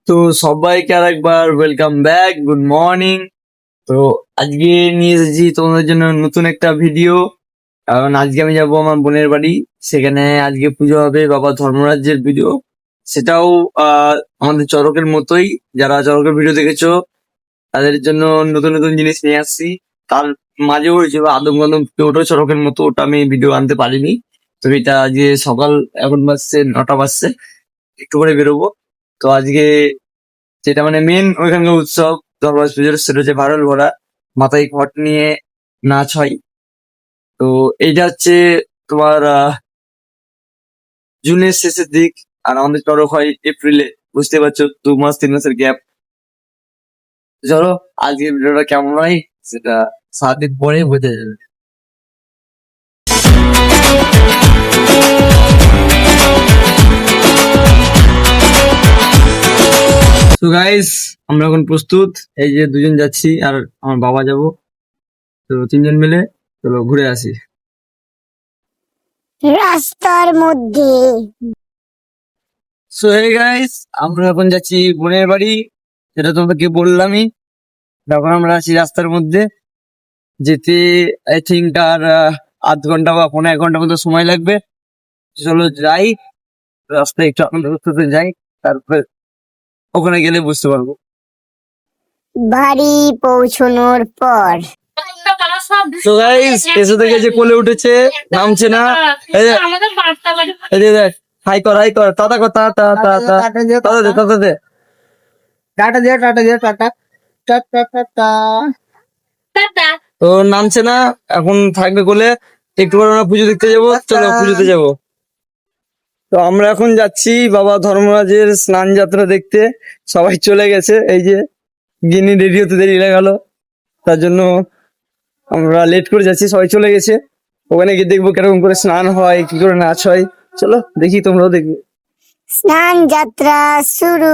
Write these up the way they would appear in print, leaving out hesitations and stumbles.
তো সবাইকে আর একবার ওয়েলকাম ব্যাক, গুড মর্নিং। তো আজকে নিয়ে এসেছি তোমাদের জন্য নতুন একটা ভিডিও। কারণ আজকে আমি যাবো আমার বোনের বাড়ি, সেখানে আজকে পুজো হবে বাবা ধর্মরাজ্যের পুজো। সেটাও আমাদের চড়কের মতোই। যারা চড়কের ভিডিও দেখেছো তাদের জন্য নতুন নতুন জিনিস নিয়ে আসছি। তার মাঝেও হয়েছিল আদম কাদম, ওটাও চড়কের মতো, ওটা আমি ভিডিও আনতে পারিনি। তো এটা আজকে সকাল, এখন বাজছে 9টা বাজছে, একটু করে বেরোবো। তো আজকে যেটা মানে মেন ওইখানকার উৎসব ধর্মরাজ পুজোর, সেটা হচ্ছে ভারল ভরা, মাথায় ঘট নিয়ে নাচ হয়। তো এইটা হচ্ছে তোমার জুনের শেষের দিক, আর আমাদের চড়ক হয় এপ্রিলে। বুঝতে পারছো, 2 মাস 3 মাসের গ্যাপ। চলো আজকে ভিডিওটা কেমন হয় সেটা 7 দিন পরে বোঝা যাবে। তো গাইস, আমরা এখন প্রস্তুত। এই যে দুজন যাচ্ছি আর আমার বাবা যাবো। তো 3জন মিলে চলো ঘুরে আসি। রাস্তার মধ্যে সো হে গাইস, আমরা এখন যাচ্ছি বোনের বাড়ি, যেটা তোমাকে বললামই। তখন আমরা আছি রাস্তার মধ্যে, যেতে আই থিঙ্ক আর আধ ঘন্টা বা 1.5 ঘন্টা মতো সময় লাগবে। চলো যাই, রাস্তায় একটু আনন্দ করতে যাই, তারপরে ওখানে গেলে বুঝতে পারবো। বাড়ি পৌঁছানোর পর তো গাইস, এসে থেকে যে কোলে উঠেছে, নামছে না। এই যে, এই যে দেখ, হাই কর হাই কর, টাটা কর, টাটা টাটা টাটা দে টাটা দে। টাটা দে টাটা দে টাটা টাটা টাটা। তো নামছে না, এখন থাকবে কোলে। একটু পরে আমরা পুজো দেখতে যাবো, চলো পুজোতে যাবো। তো আমরা এখন যাচ্ছি বাবা ধর্মরাজের স্নান যাত্রা দেখতে। সবাই চলে গেছে, এই যে গিনি রেডি হতে দেরি হয়ে গেল, তার জন্য আমরা লেট করে যাচ্ছি। সবাই চলে গেছে, ওখানে গিয়ে দেখবো কিরকম করে স্নান হয়, কি করে নাচ হয়। চলো দেখি, তোমরাও দেখবে। স্নান যাত্রা শুরু।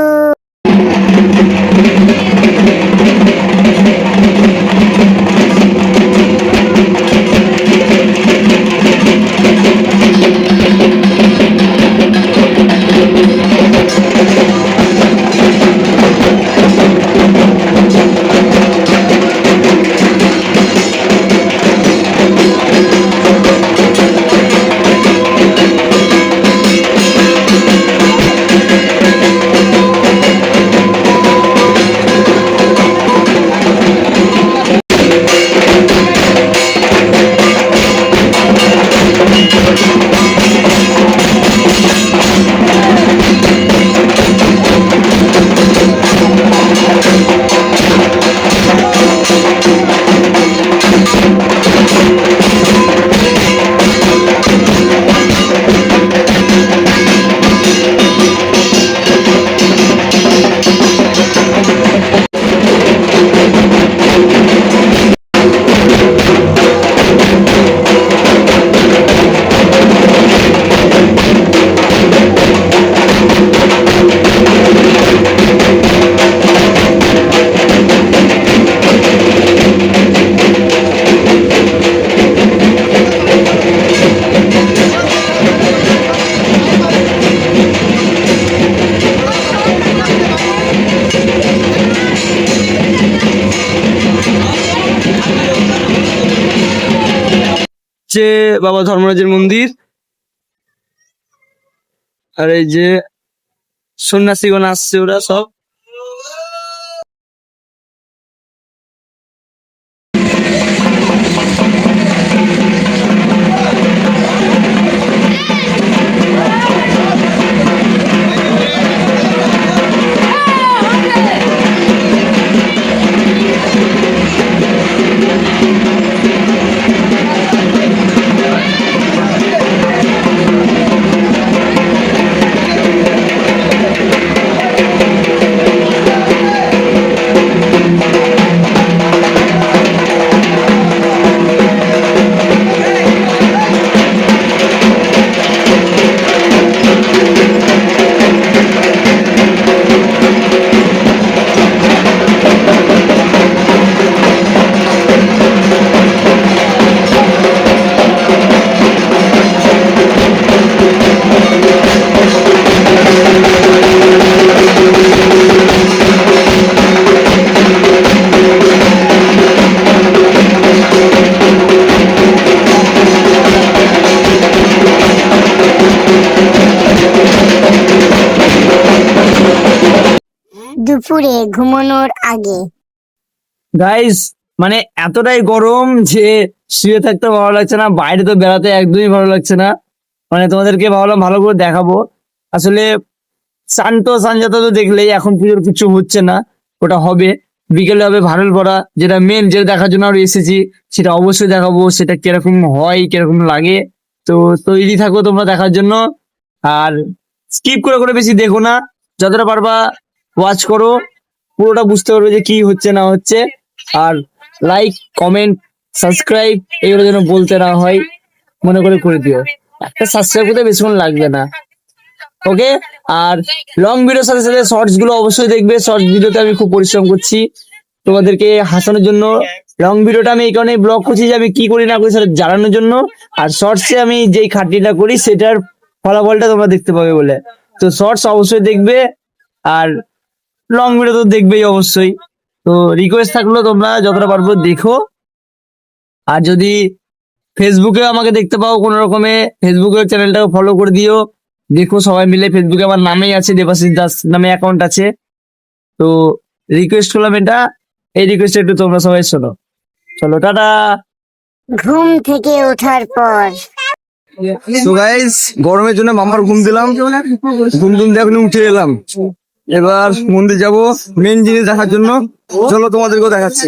যে বাবা ধর্মরাজের মন্দির, আর এই যে সন্ন্যাসীগণ আসছে, ওরা সব। দুপুরে ঘুমানোর আগে। গাইস মানে এতটাই গরম যে শুয়ে থাকতে ভালো লাগছে না, বাইরে তো বেড়াতে একদমই ভালো লাগছে না। মানে তোমাদেরকে ভাবলাম ভালো করে দেখাবো। আসলে সানজাতা তো দেখলেই, এখন পুজোর কিছু হচ্ছে না, ওটা হবে বিকেলে হবে ভারল পড়া, যেটা মেন, যেটা দেখার জন্য আমরা এসেছি, সেটা অবশ্যই দেখাবো। সেটা কিরকম হয়, কিরকম লাগে, তো তৈরি থাকো তোমরা দেখার জন্য। আর স্কিপ করে করে বেশি দেখো না, যতটা পারবা ওয়াচ করো, পুরোটা বুঝতে পারবে যে কি হচ্ছে না হচ্ছে। আর লাইক, কমেন্ট, সাবস্ক্রাইব এগুলো যেন বলতে না হয়, মনে করে দিও। একটা সাবস্ক্রাইব করতে বেশিক্ষণ লাগবে না, ওকে? আর লং ভিডিওর সাথে সাথে শর্টস গুলো অবশ্যই দেখবে। শর্টস ভিডিওতে আমি খুব পরিশ্রম করছি তোমাদেরকে হাসানোর জন্য। লং ভিডিওটা আমি এই কারণে ব্লগ করছি যে আমি কি করি না করি সেটা জানানোর জন্য। আর শর্টসে আমি যেই খাটনিটা করি সেটার ফলাফলটা তোমরা দেখতে পাবে বলে। তো শর্টস অবশ্যই দেখবে, আর লং ভিডিও তো দেখবেই অবশ্যই। তো রিকোয়েস্ট থাকলো তোমরা যতটা পারবো দেখো। আর যদি ফেসবুকে আমাকে দেখতে পাও কোনো রকমে, ফেসবুকের চ্যানেলটাকে ফলো করে দিও। দেখো সবাই মিলে, ফেসবুকে আমার নামেই আছে, দেবাশিস দাস নামে অ্যাকাউন্ট আছে। তো রিকোয়েস্ট করলাম এটা, এই রিকোয়েস্ট একটু তোমরা সবাই শোনো। চলো টাটা। ঘুম থেকে ওঠার পর। তো গাইস গরমের জন্য মামার ঘুম দিলাম, ঘুম দিয়ে এখন উঠে এলাম। এবার মন্দির যাব মেন জিনিস দেখার জন্য। চলো তোমাদেরকেও দেখাচ্ছি।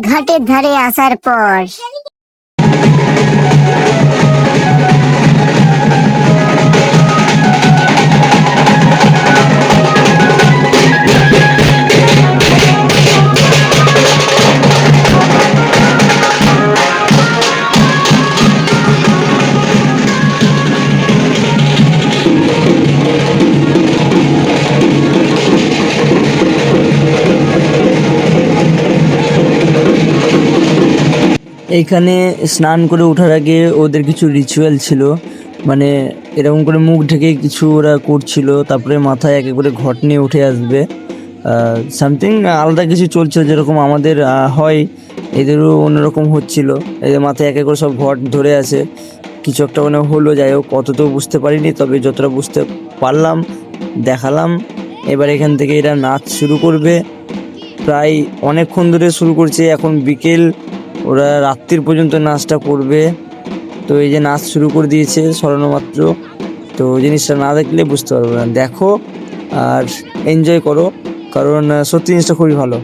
ঘাটের ধারে আসার পর। এইখানে স্নান করে ওঠার আগে ওদের কিছু রিচুয়াল ছিল, মানে এরকম করে মুখ ঢেকে কিছু ওরা করছিল, তারপরে মাথায় একে করে ঘট নিয়ে উঠে আসবে। সামথিং আলাদা কিছু চলছিল, যেরকম আমাদের হয় এদেরও অন্যরকম হচ্ছিল। এদের মাথায় একে করে সব ঘট ধরে আছে, কিছু একটা মানে হলো। যাই হোক অত তো বুঝতে পারিনি, তবে যতটা বুঝতে পারলাম দেখালাম। এবার এখান থেকে এরা নাচ শুরু করবে, প্রায় অনেকক্ষণ ধরে শুরু করছে, এখন বিকেল, ওরা রাত্রির পর্যন্ত নাচটা করবে। তো এই যে নাচ শুরু করে দিয়েছে সরানো মাত্র, তো জিনিসটা না দেখলে বুঝতে পারবে না। দেখো আর এনজয় করো, কারণ সত্যি জিনিসটা খুবই ভালো।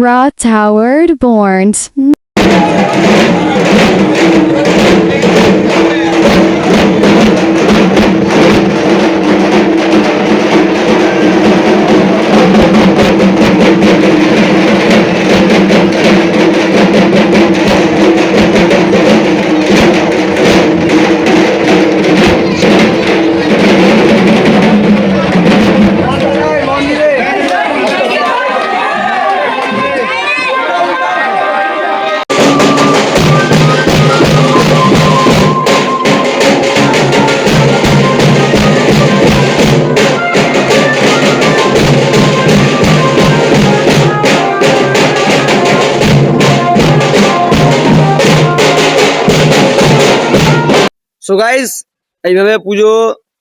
Ra Towered Borns. So guys, এইভাবে পুজো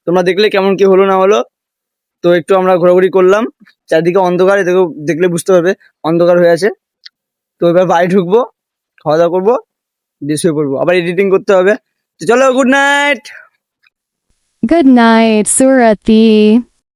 তোমরা দেখলে কেমন কি হলো না হলো। তো একটু আমরা ঘোরাঘুরি করলাম, চারদিকে অন্ধকার, এদিকে দেখলে বুঝতে পারবে অন্ধকার হয়ে আছে। তো এবার বাড়ি ঢুকবো, খাওয়া দাওয়া করবো, দিয়ে শুয়ে পড়বো, আবার এডিটিং করতে হবে। তো চলো, good night. Good night, Surati.